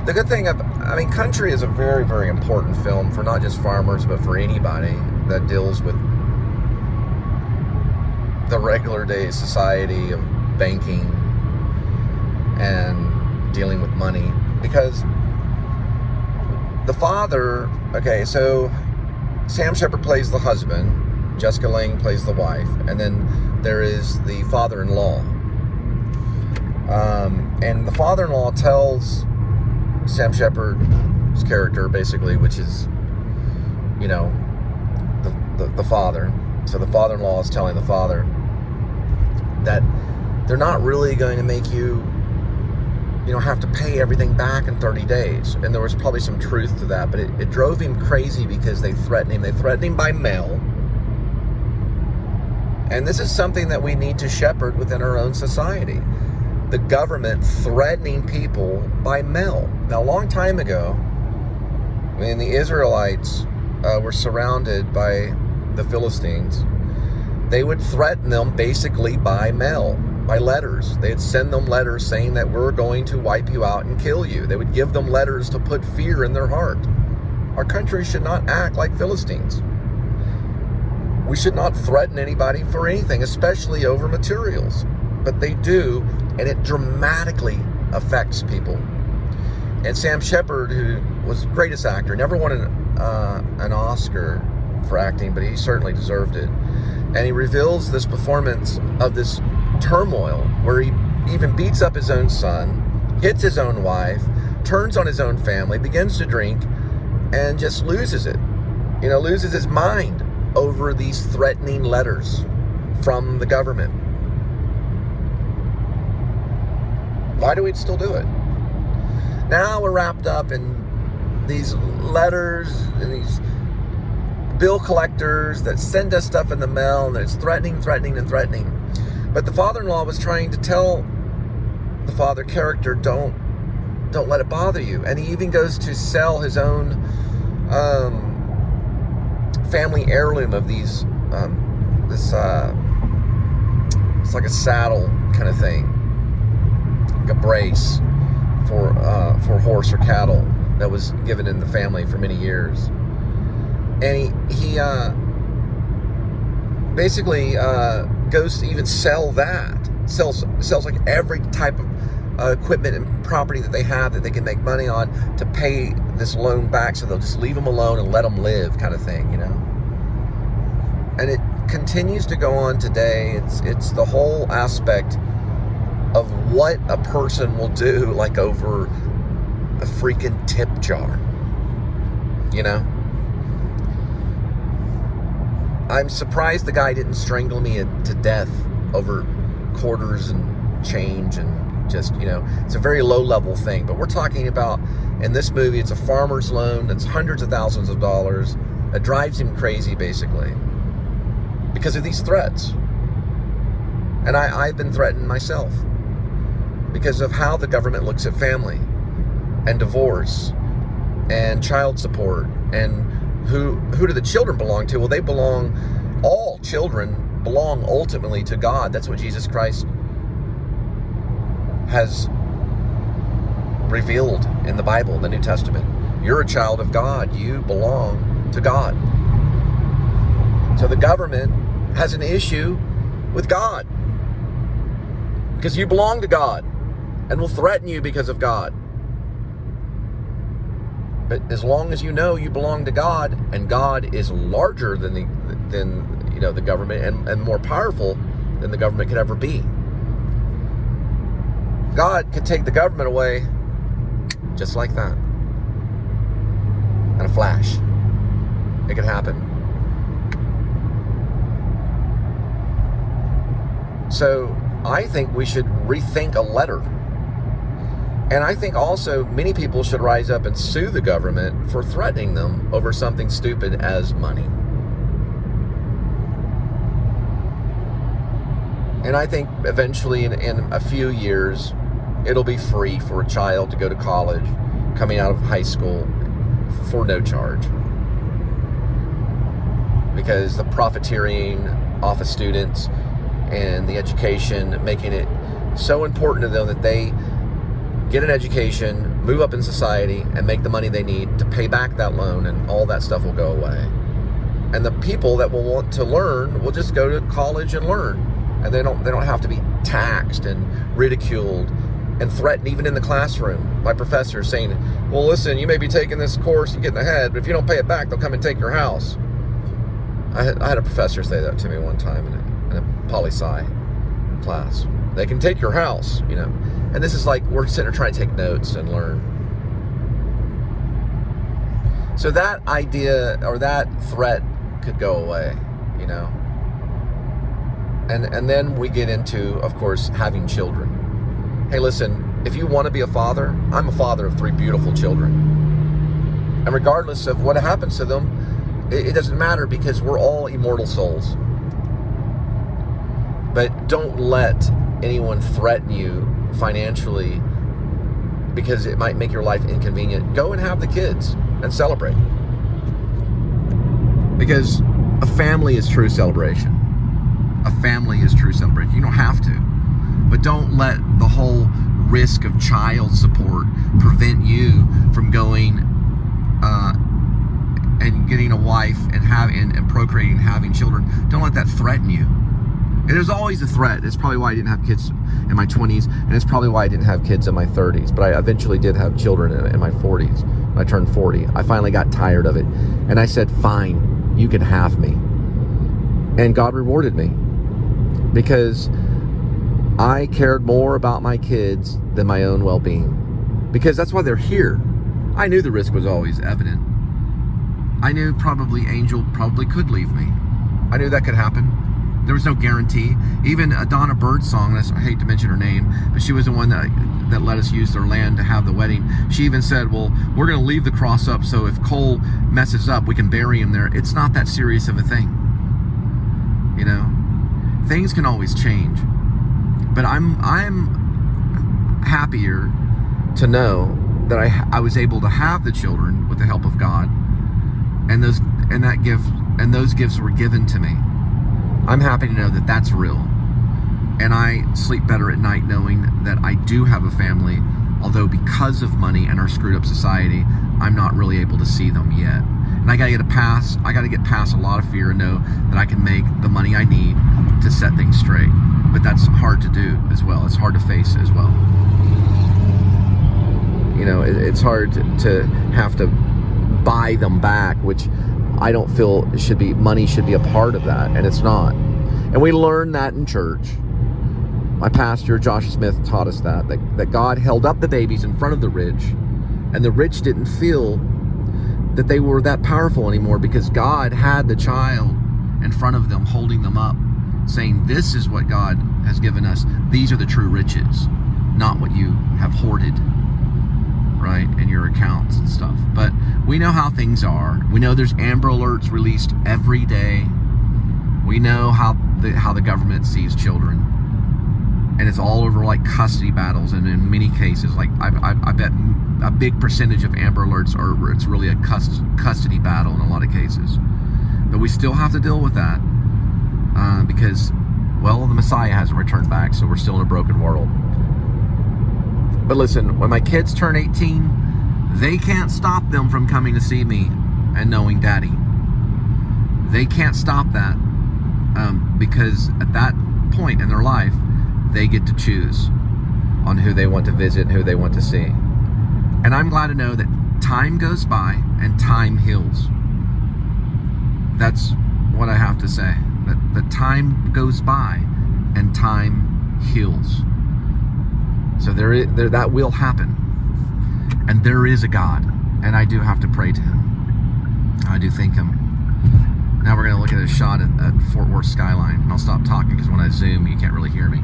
the good thing Country is a very, very important film for not just farmers, but for anybody that deals with the regular day society of banking and dealing with money. Because the father, okay, so Sam Shepard plays the husband, Jessica Lange plays the wife, and then there is the father-in-law. And the father-in-law tells Sam Shepard's character, basically, which is, you know, the father. So the father-in-law is telling the father that they're not really going to make you have to pay everything back in 30 days. And there was probably some truth to that, but it drove him crazy because they threatened him. They threatened him by mail. And this is something that we need to shepherd within our own society. The government threatening people by mail. Now, a long time ago, when the Israelites were surrounded by the Philistines, they would threaten them basically by mail, by letters. They'd send them letters saying that we're going to wipe you out and kill you. They would give them letters to put fear in their heart. Our country should not act like Philistines. We should not threaten anybody for anything, especially over materials. But they do, and it dramatically affects people. And Sam Shepard, who was the greatest actor, never won an Oscar for acting, but he certainly deserved it. And he reveals this performance of this turmoil where he even beats up his own son, hits his own wife, turns on his own family, begins to drink, and just loses it. Loses his mind over these threatening letters from the government. Why do we still do it? Now we're wrapped up in these letters and these bill collectors that send us stuff in the mail, and it's threatening. But the father-in-law was trying to tell the father character, don't let it bother you. And he even goes to sell his own family heirloom of these, it's like a saddle kind of thing, like a brace for horse or cattle that was given in the family for many years. And he basically goes to even sell that. Sells like every type of equipment and property that they have that they can make money on to pay this loan back, so they'll just leave them alone and let them live, kind of thing, And it continues to go on today. It's the whole aspect of what a person will do, like over a freaking tip jar, I'm surprised the guy didn't strangle me to death over quarters and change and just, it's a very low-level thing. But we're talking about, in this movie, it's a farmer's loan that's hundreds of thousands of dollars that drives him crazy, basically, because of these threats. And I've been threatened myself because of how the government looks at family and divorce and child support and who do the children belong to? Well, all children belong ultimately to God. That's what Jesus Christ has revealed in the Bible, the New Testament. You're a child of God. You belong to God. So the government has an issue with God because you belong to God and will threaten you because of God. But as long as you know you belong to God, and God is larger than the government and more powerful than the government could ever be. God could take the government away just like that. In a flash. It could happen. So I think we should rethink a letter. And I think also many people should rise up and sue the government for threatening them over something stupid as money. And I think eventually in a few years, it'll be free for a child to go to college coming out of high school for no charge. Because the profiteering off of students and the education, making it so important to them that they get an education, move up in society, and make the money they need to pay back that loan, and all that stuff will go away. And the people that will want to learn will just go to college and learn, and they don't have to be taxed and ridiculed and threatened even in the classroom by professors saying, well, listen, you may be taking this course and getting ahead, but if you don't pay it back, they'll come and take your house. I had a professor say that to me one time in a poli-sci class. They can take your house, you know. And this is like we're sitting there trying to take notes and learn. So that idea or that threat could go away, you know. And then we get into, of course, having children. Hey, listen, if you want to be a father, I'm a father of 3 beautiful children. And regardless of what happens to them, it doesn't matter because we're all immortal souls. But don't let anyone threaten you financially because it might make your life inconvenient. Go and have the kids and celebrate. Because a family is true celebration. A family is true celebration. You don't have to. But don't let the whole risk of child support prevent you from going and getting a wife and procreating and having children. Don't let that threaten you. It is always a threat. It's probably why I didn't have kids in my 20s, and it's probably why I didn't have kids in my 30s. But I eventually did have children in my 40s. When I turned 40, I finally got tired of it. And I said, fine, you can have me. And God rewarded me. Because I cared more about my kids than my own well-being. Because that's why they're here. I knew the risk was always evident. I knew Angel probably could leave me. I knew that could happen. There was no guarantee. Even a Donna Bird song, I hate to mention her name, but she was the one that let us use their land to have the wedding. She even said, well, we're going to leave the cross up, so if Cole messes up, we can bury him there. It's not that serious of a thing. You know? Things can always change. But I'm happier to know that I was able to have the children with the help of God, and those gifts were given to me. I'm happy to know that that's real. And I sleep better at night knowing that I do have a family, although because of money and our screwed up society, I'm not really able to see them yet. And I gotta get past a lot of fear and know that I can make the money I need to set things straight. But that's hard to do as well. It's hard to face as well. You know, it's hard to have to buy them back, which I don't feel money should be a part of that, and it's not. And we learned that in church. My pastor, Josh Smith, taught us that God held up the babies in front of the rich, and the rich didn't feel that they were that powerful anymore because God had the child in front of them, holding them up, saying, this is what God has given us. These are the true riches, not what you have hoarded, right, in your accounts and stuff. But we know how things are. We know there's Amber Alerts released every day. We know how the government sees children. And it's all over like custody battles, and in many cases, like I bet a big percentage of Amber Alerts it's really a custody battle in a lot of cases. But we still have to deal with that because, well, the Messiah hasn't returned back, so we're still in a broken world. But listen, when my kids turn 18, they can't stop them from coming to see me and knowing Daddy. They can't stop that because at that point in their life, they get to choose on who they want to visit and who they want to see. And I'm glad to know that time goes by and time heals. That's what I have to say. That time goes by and time heals. So that will happen. And there is a God. And I do have to pray to Him. I do thank Him. Now we're going to look at a shot at Fort Worth skyline. And I'll stop talking because when I zoom, you can't really hear me.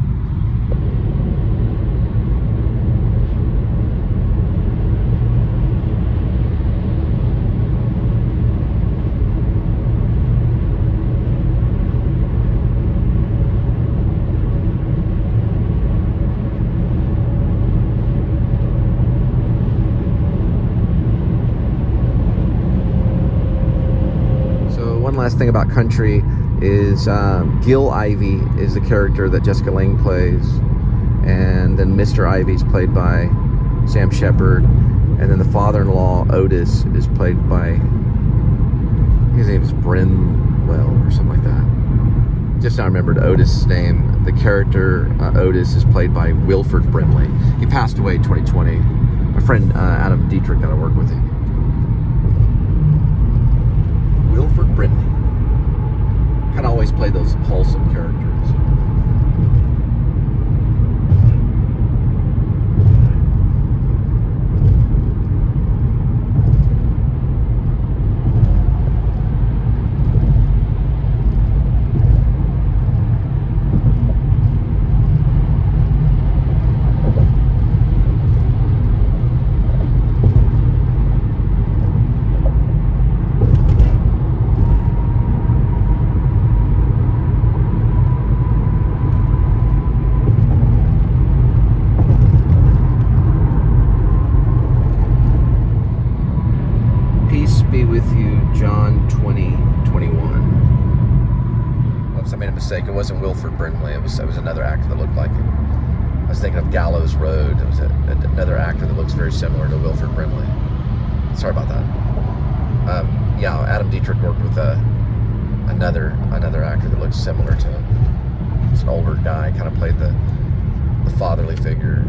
Last thing about country is Gil Ivey is the character that Jessica Lange plays, and then Mr. Ivey's played by Sam Shepard, And then the father-in-law, Otis, is played by, his name is Brimwell or something like that. Just now remembered Otis' name. The character, Otis, is played by Wilford Brimley. He passed away in 2020. My friend Adam Dietrich got to work with him. Wilford Brimley. Kind of always play those wholesome characters. Be with you, John 2021. Oops, I made a mistake. It wasn't Wilford Brimley. It was another actor that looked like him. I was thinking of Gallows Road. It was another actor that looks very similar to Wilford Brimley. Sorry about that. Yeah, Adam Dietrich worked with another actor that looks similar to him. It's an older guy, kind of played the fatherly figure.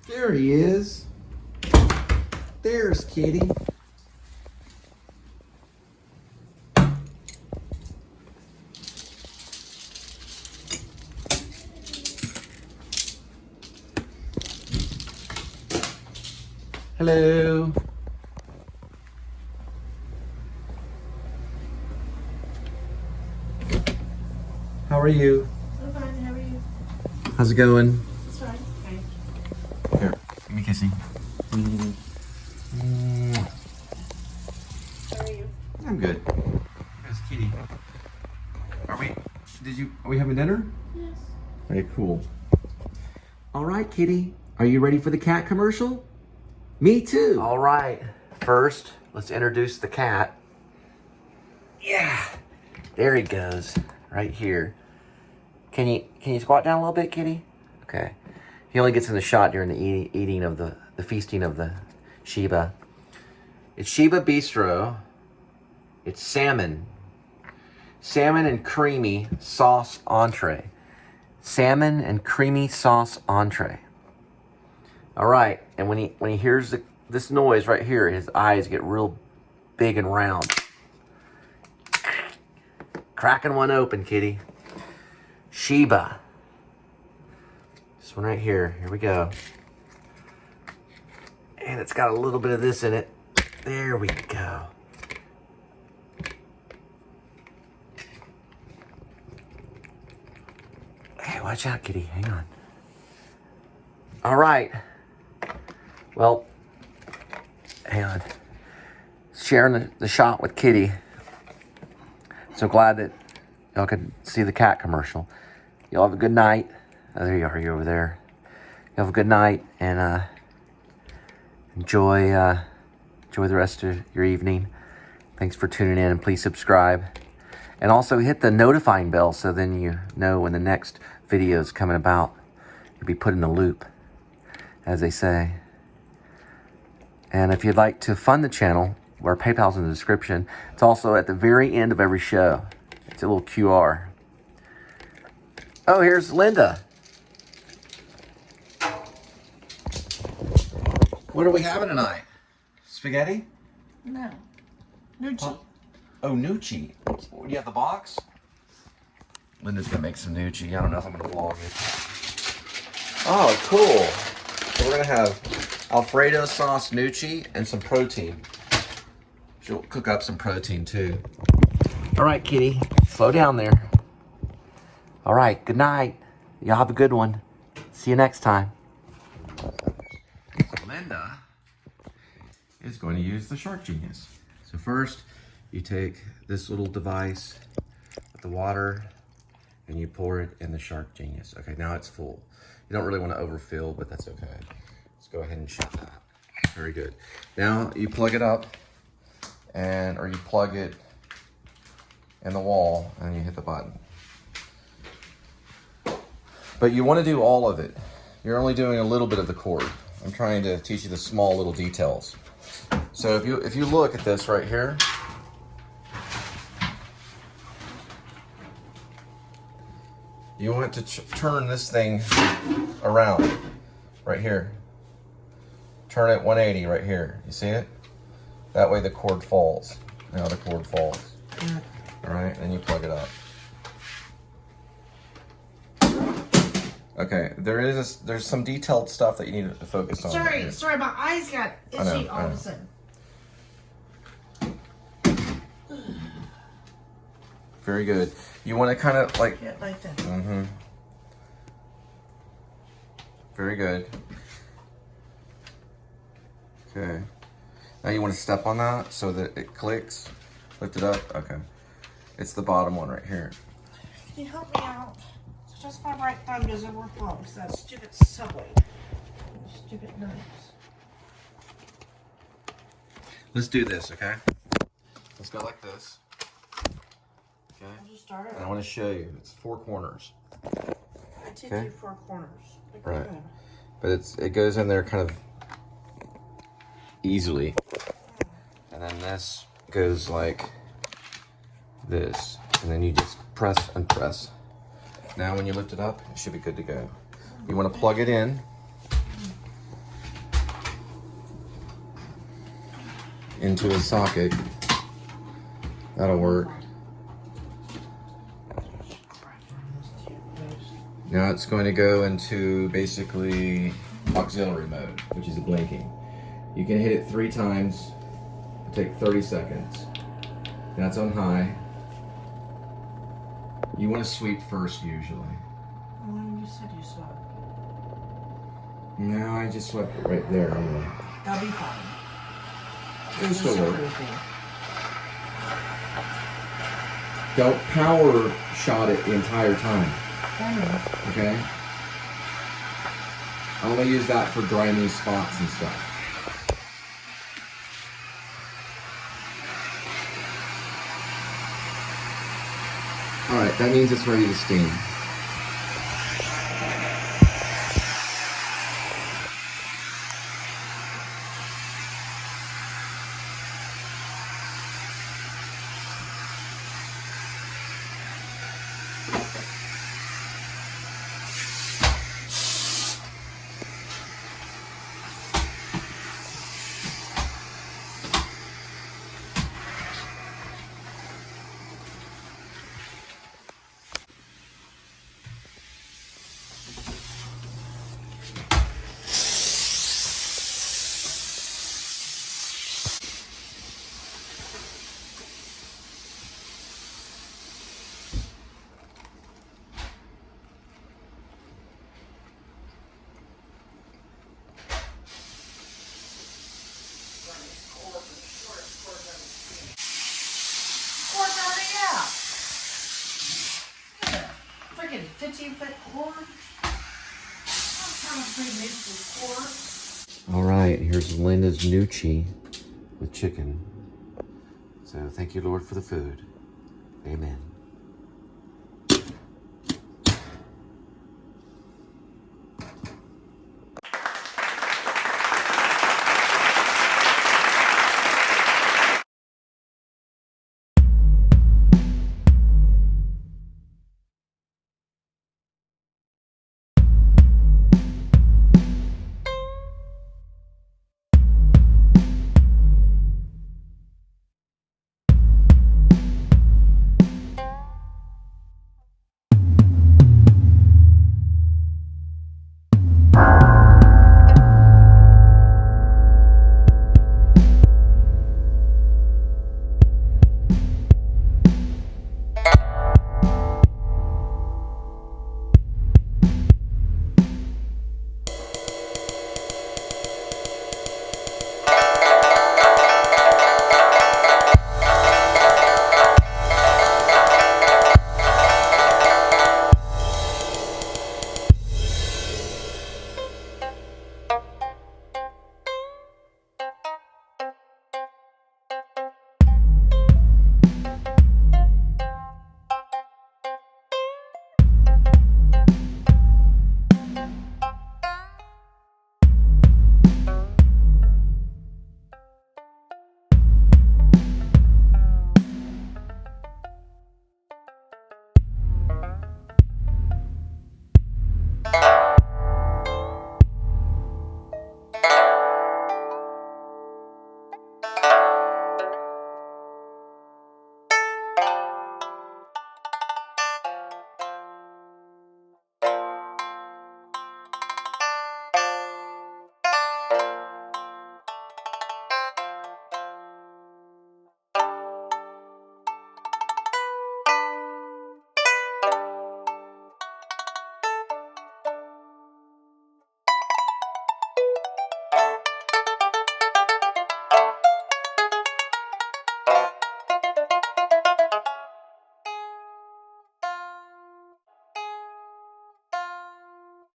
There he is. There's Kitty. Hello. How are you? I'm fine. How are you? How's it going? It's fine. Here, give me a kissy. How are you? I'm good. There's Kitty. Are we having dinner? Yes. Okay, cool. All right, Kitty. Are you ready for the cat commercial? Me too. All right. First, let's introduce the cat. Yeah. There he goes. Right here. Can you squat down a little bit, Kitty? Okay. He only gets in the shot during the eating of the feasting of the Sheba. It's Sheba Bistro. It's salmon. Salmon and creamy sauce entree. Salmon and creamy sauce entree. All right, and when he hears this noise right here, his eyes get real big and round. Cracking one open, Kitty. Sheba. This one right here. Here we go. And it's got a little bit of this in it. There we go. Hey, watch out, Kitty. Hang on. All right. Well, hang on. Sharing the shot with Kitty. So glad that y'all could see the cat commercial. Y'all have a good night. Oh, there you are. You're over there. You have a good night and enjoy the rest of your evening. Thanks for tuning in, and please subscribe. And also hit the notifying bell so then you know when the next video is coming about. You'll be put in the loop, as they say. And if you'd like to fund the channel, our PayPal's in the description. It's also at the very end of every show. It's a little QR. Oh, here's Linda. What are we having tonight? Spaghetti? No. Nucci. Oh, Nucci. Do you have the box? Linda's gonna make some Nucci. I don't know if I'm gonna vlog it. Oh, cool. So we're gonna have Alfredo sauce Nucci and some protein. She'll cook up some protein too. All right, Kitty, slow down there. All right, good night. Y'all have a good one. See you next time. Linda is going to use the Shark Genius. So first, you take this little device with the water and you pour it in the Shark Genius. Okay, now it's full. You don't really want to overfill, but that's okay. Let's go ahead and shut that. Very good. Now you plug it up, or you plug it in the wall, and you hit the button. But you want to do all of it. You're only doing a little bit of the cord. I'm trying to teach you the small little details. So if you look at this right here, you want to turn this thing around right here. Turn it 180 right here. You see it? That way the cord falls. Now the cord falls. All right, and you plug it up. Okay, there's some detailed stuff that you need to focus on. Sorry, my eyes got itchy all of a sudden. Very good. You want to kind of like... Yeah, like that. Mm-hmm. Very good. Okay. Now you want to step on that so that it clicks. Lift it up. Okay. It's the bottom one right here. Can you help me out? So just my right thumb doesn't work well because that stupid subway. Stupid knives. Let's do this, okay? Let's go like this. Okay. I'll just start it. And I want to show you. It's 4 corners. I did do 4 corners. Like Right. that. But it goes in there kind of easily. And then this goes like this. And then you just press and press. Now when you lift it up, it should be good to go. You want to plug it in. Into a socket. That'll work. Now it's going to go into basically auxiliary mode, which is blinking. You can hit it 3 times, take 30 seconds. Now it's on high. You want to sweep first usually. Well, you said you swept. No, I just swept it right there only. That'll be fine. It'll still work. Don't power shot it the entire time. Okay? I only use that for grimy spots and stuff. Alright, that means it's ready to steam. Freaking 15-foot cord. I'm trying to bring this cord. All right, here's Linda's gnocchi with chicken. So thank you, Lord, for the food. Amen.